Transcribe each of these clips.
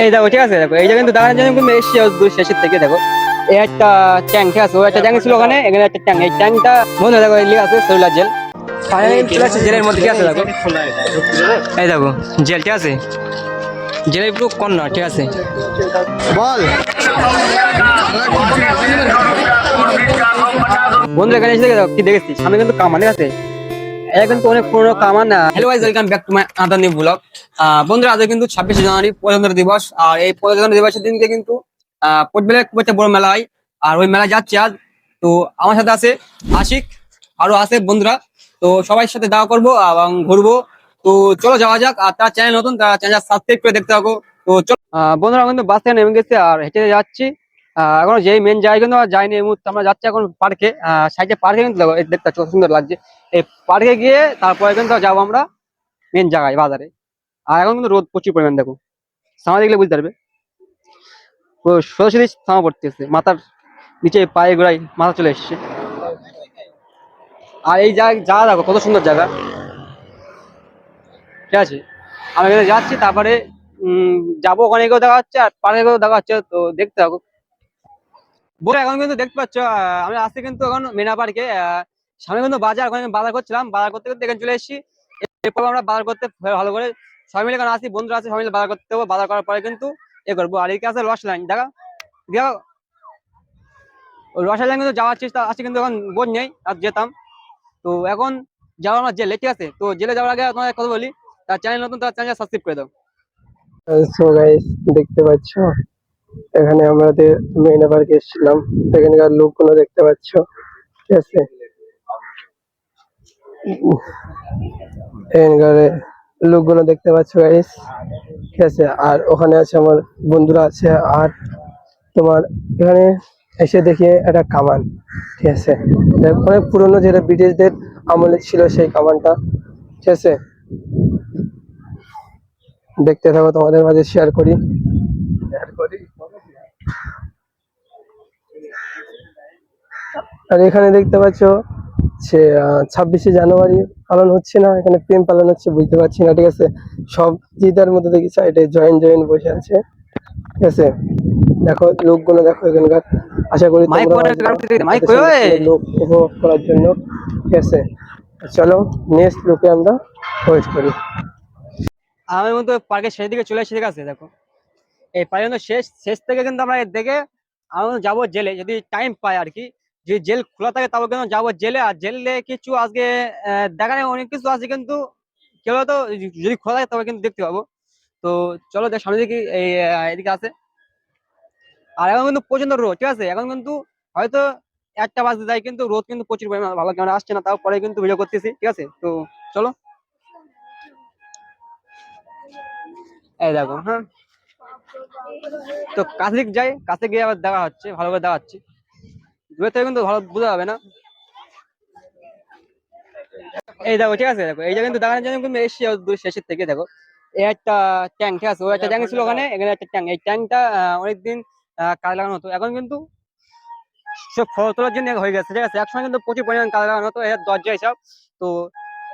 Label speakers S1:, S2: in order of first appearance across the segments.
S1: এই দেখো ঠিক আছে, দেখো এইটা কিন্তু দেখার জন্য কিন্তু এসছি দূর শেষের থেকে। দেখো এই একটা ট্যাঙ্ক, ঠিক আছে, ও একটা ট্যাঙ্ক ছিল ওখানে, এখানে একটা ট্যাঙ্ক, এই ট্যাঙ্কটা বন্ধু দেখো এই লিখে আছে সেলুলার জেল। ফাইনালি চলে আসছে জেলের মধ্যে, ঠিক আছে। দেখো এই দেখো জেল, ঠিক আছে, জেলের পুরো কর্নার, ঠিক আছে।
S2: বল।
S1: বন্ধু এখানে এসে দেখো কি দেখেছি, সামনে কিন্তু কামান, ঠিক আছে, এটা কিন্তু অনেক পুরোনো কামান। Hello guys, welcome back to my other new blog. বন্ধুরা আজ কিন্তু 26শে জানুয়ারি প্রজাতন্ত্র দিবস, আর এই প্রজাতন্ত্র দিবসের দিনকে কিন্তু পটবেলের খুব একটা বড় মেলা হয়, আর ওই মেলা যাচ্ছে আজ। তো আমার সাথে আছে আশিক, আরো আছে বন্ধুরা, তো সবার সাথে দেখা করবো এবং ঘুরবো। তো চলো যাওয়া যাক। আর তার চ্যানেল নতুন, তার চ্যানেল সাবস্ক্রাইব করে দেখতে থাকো। তো চলো বন্ধুরা, কিন্তু বাস থেকে নেমে গেছে আর হেঁটে যাচ্ছি। এখন যেই মেন জায়গা কিন্তু আর যাইনি এই মুহূর্তে, আমরা যাচ্ছি এখন পার্কে। সাইডে পার্কে কিন্তু দেখো, এই দেখতে খুব সুন্দর লাগছে। এই পার্কে গিয়ে তারপরে কিন্তু যাবো আমরা মেন জায়গায়, বাজারে। আর এখন কিন্তু রোদ প্রচুর পরিমাণ, দেখো সামনে দেখলে বুঝতে পারবে, পুরো সোজাসুজি ছামা পড়তেছে, মাথার নিচে পায়ে গোড়ায় মাথা চলে এসছে। আর এই জায়গা দেখো কত সুন্দর জায়গা, ঠিক আছে। আমি এখানে যাচ্ছি, তারপরে যাবো, ওখানে গিয়েও দেখা হচ্ছে আর পার্কে গিয়েও দেখা হচ্ছে, তো দেখতে থাকো। বলে এখন কিন্তু দেখতে পাচ্ছ, আমি আসছি কিন্তু এখন মেনা পার্কে। সামনে কিন্তু বাজার, ওখানে বাজার করছিলাম, বাজার করতে করতে এখানে চলে এসেছি। এরপর আমরা বাজার করতে ভালো করে সবাই মিলে এখানে আসি, বন্ধুরা আছে, সবাই মিলে বাজার করতে হবে। বাজার করার পরে কিন্তু করবো। আর এদিকে আছে রস লাইন, দেখা দেখো, ওই রস লাইন কিন্তু যাওয়ার চেষ্টা আছে, কিন্তু এখন বোঝ নেই, আর যেতাম। তো এখন যাবো আমার জেলে, ঠিক আছে। তো জেলে যাওয়ার আগে তোমার কথা বলি, তার চ্যানেল নতুন, তার চ্যানেল সাবস্ক্রাইব করে দাও।
S2: সো গাইস, দেখতে পাচ্ছ এখানে আমাদের মেইন পার্কে এসেছিলাম। এখানকার লোকগুলো দেখতে পাচ্ছ, ঠিক আছে। এখানকার লোকগুলো দেখতে পাচ্ছ গাইস, ঠিক আছে। আর ওখানে আছে আমার বন্ধুরা আছে। আর তোমার এখানে এসে দেখি একটা কামান, ঠিক আছে, অনেক পুরনো, যেটা ব্রিটিশদের আমলে ছিল সেই কামানটা, ঠিক আছে। দেখতে থাকো, তোমাদের মাঝে শেয়ার করি। আর এখানে দেখতে পাচ্ছ সে 26শে জানুয়ারি পালন হচ্ছে না, এখানে প্রেম পালন হচ্ছে, বুঝতে পারছি না, ঠিক আছে। সব জিতার মধ্যে দেখি সাইডে জয়েন বসে আছে, ঠিক আছে। দেখো লোকগুলো, দেখো এখানকার। আশা করি
S1: মাইক
S2: তোমরা
S1: করে,
S2: আসবে
S1: মাইক
S2: এত
S1: করে
S2: সুন্দর সুন্দর লোক উপভোগ করার জন্য, ঠিক আছে। চলো নেক্সট লোকে আমরা ওয়েট করি।
S1: আমি কিন্তু পার্কের শেষ দিকে চলে এসেছি, ঠিক আছে। দেখো এই পার্কের কিন্তু শেষ শেষ থেকে কিন্তু আমরা দেখে আমরা কিন্তু যাবো জেলে, যদি টাইম পাই আর কি। যে জেল খোলা থাকে তাও কিন্তু যাবো জেলে। আর জেলে কিছু আজকে দেখার অনেক কিছু আছে, কিন্তু কি বলতো, যদি খোলা থাকে তবে কিন্তু দেখতে পাবো। তো চলো দেখ, সামনে দিকে এই এদিকে আছে। আর এখন কিন্তু প্রচন্ড রোদ, ঠিক আছে। এখন কিন্তু হয়তো 1টা বাজতে যায়, কিন্তু রোদ কিন্তু প্রচুর পরিমাণ, ভালো ক্যামেরা আসছে না, তাও পরে কিন্তু ভিডিও করতেছি, ঠিক আছে। তো চলো, এই দেখো, হ্যাঁ। তো কাছে দিক যাই, কাছে গিয়ে আবার দেখা হচ্ছে, ভালো করে দেখা হচ্ছে। দূরে থেকে কিন্তু ভালো বোঝা যাবে না। এই দেখো ঠিক আছে, দেখো এইটা কিন্তু দেখানোর জন্য কিন্তু এসছি দূর শেষের থেকে। দেখো এই একটা ট্যাঙ্ক, ঠিক আছে, ও একটা ট্যাঙ্ক ছিল ওখানে, এখানে একটা ট্যাঙ্ক। এই ট্যাঙ্কটা অনেকদিন কাজে লাগানো হতো, এখন কিন্তু সব ফটো তোলার জন্য হয়ে গেছে, ঠিক আছে। একসময় কিন্তু প্রচুর পরিমাণ কাজে লাগানো হতো, এর দরজা হিসাব। তো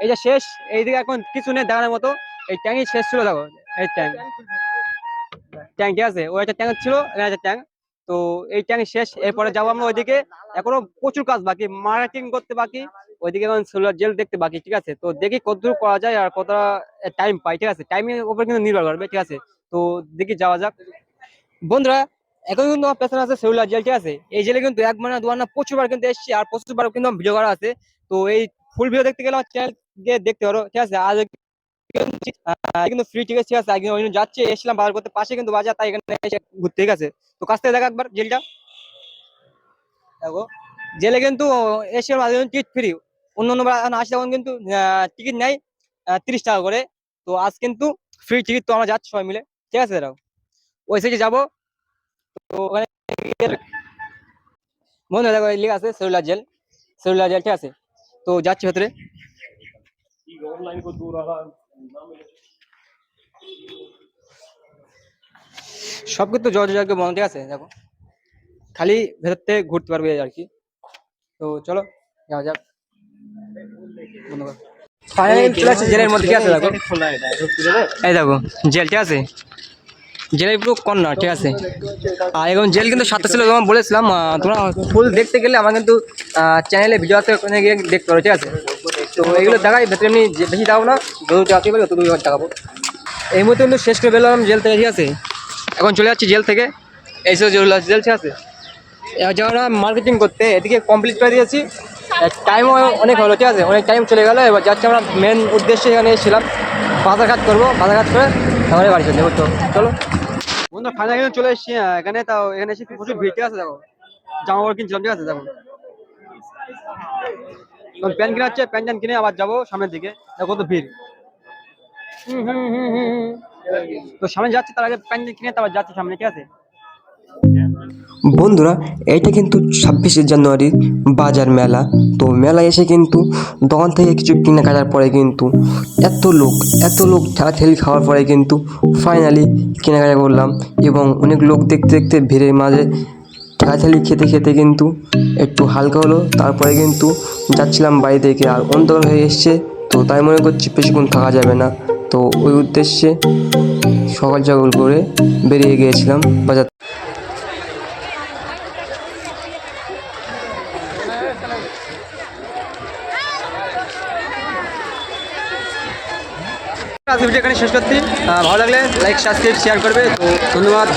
S1: এই যে শেষ, এইদিকে এখন কিছু নেই দেখানোর মতো। এই ট্যাঙ্কই শেষ ছিল, দেখো এই ট্যাঙ্ক, ঠিক আছে, ও একটা ট্যাঙ্ক ছিল, এখানে একটা ট্যাঙ্ক। তো এই ট্যাঙ্ক শেষ, এরপরে যাবো আমরা ওইদিকে। এখনো প্রচুর কাজ বাকি, মার্কেটিং করতে বাকি, ওইদিকে এখন সোলার জেল দেখতে বাকি, ঠিক আছে। তো দেখি কতদূর করা যায় আর কতটা টাইম পাই, ঠিক আছে। টাইমের উপর কিন্তু নির্ভর করবে, ঠিক আছে। তো দেখি যাওয়া যাক বন্ধুরা। এখন কিন্তু আমার পেছনে আছে সেলুলার জেল, ঠিক আছে। এই জেলে কিন্তু একবার না দুবার না প্রচুরবার কিন্তু এসেছি, আর প্রচুরবার কিন্তু ভিডিও করা আছে। তো এই ফুল ভিডিও দেখতে গেলে আমার চ্যানেল গিয়ে দেখতে পারো, ঠিক আছে। আজ কিন্তু ফ্রি, ঠিক আছে, একদিন ওই জন্য যাচ্ছি, এসেছিলাম বাজার করতে, পাশে কিন্তু বাজার, তাই এখানে এসে ঘুরতে, ঠিক আছে। তো কাছ থেকে দেখা একবার জেলটা, দেখো জেলে কিন্তু এসে টিকিট ফ্রি। অন্য অন্য আসে তখন কিন্তু টিকিট নেয় 30 টাকা করে। তো আজ কিন্তু ফ্রি টিকিট, তো আমরা যাচ্ছি সবাই মিলে, ঠিক আছে। দাঁড়াও, ওই সাইডে যাবো। তো ওখানে মনে হয় দেখো লেখা আছে সেলুলার জেল, সেলুলার জেল, ঠিক আছে। তো যাচ্ছি ভেতরে। সব কিন্তু জর্জকে বন্ধ, ঠিক আছে। দেখো খালি ভেতর থেকে ঘুরতে পারবে আর কি। তো চলো যাওয়া যাক, বন্ধ কর। ফাইনালি চলে আসছে জেলের মধ্যে, ঠিক আছে। দেখো এই দেখো জেল, ঠিক আছে। জেলের পুরো কর্নার, ঠিক আছে। আর এবং জেল কিন্তু সাথে ছিল, যেমন বলেছিলাম তোমরা ফুল দেখতে গেলে আমার কিন্তু চ্যানেলে ভিডিও আছে, ওখানে গিয়ে দেখতে পারো, ঠিক আছে। তো এইগুলো দেখাই, ভেতরে এমনি বেশি দাও না, যত চাকরি পারি তত দেখাবো। এই মুহূর্তে কিন্তু শেষ করে বেরোলাম জেল থেকে, ঠিক আছে। এখন চলে যাচ্ছি জেল থেকে, এইসব জেল, ঠিক আছে। এবার যখন মার্কেটিং করতে এদিকে কমপ্লিট করে দিয়েছি, টাইমও অনেক হলো, ঠিক আছে, অনেক টাইম চলে গেলো। এবার যাচ্ছি আমরা মেন উদ্দেশ্যে, এখানে এসেছিলাম বাজারঘাট করবো, বাজারঘাট করে তারপরে বাড়ি চলে যাবো। তো চলো বন্ধু, ফাইনাল কিন্তু চলে এসেছি এখানে। তাও এখানে এসে প্রচুর ভিড়, ঠিক আছে। দেখো জামা কাপড় কিনছিলাম, ঠিক আছে। দেখো প্যান্ট কিনে হচ্ছে, প্যান্ট কিনে আবার যাবো সামনের দিকে। দেখো কত ভিড়। তো সামনে যাচ্ছি, তার আগে প্যান্ট কিনে তারপর যাচ্ছি সামনে, ঠিক আছে।
S3: বন্ধুরা, এইটা কিন্তু 26শে জানুয়ারির বাজার মেলা। তো মেলায় এসে কিন্তু দোকান থেকে কিছু কেনাকাটার পরে কিন্তু এত লোক ঠেলাঠেলি খাওয়ার পরে কিন্তু ফাইনালি কেনাকাটা করলাম। এবং অনেক লোক দেখতে দেখতে ভিড়ের মাঝে ঠেলাঠেলি খেতে খেতে কিন্তু একটু হালকা হলো। তারপরে কিন্তু যাচ্ছিলাম বাড়ি থেকে, আর অন্ধকার হয়ে এসছে। তো তাই মনে করছি বেশিক্ষণ থাকা যাবে না। তো ওই উদ্দেশ্যে সকাল সকাল করে বেরিয়ে গিয়েছিলাম বাজার।
S1: ভিডিও এখানে শেষ করছি। ভালো লাগলে লাইক, সাবস্ক্রাইব, শেয়ার করবে। তো ধন্যবাদ।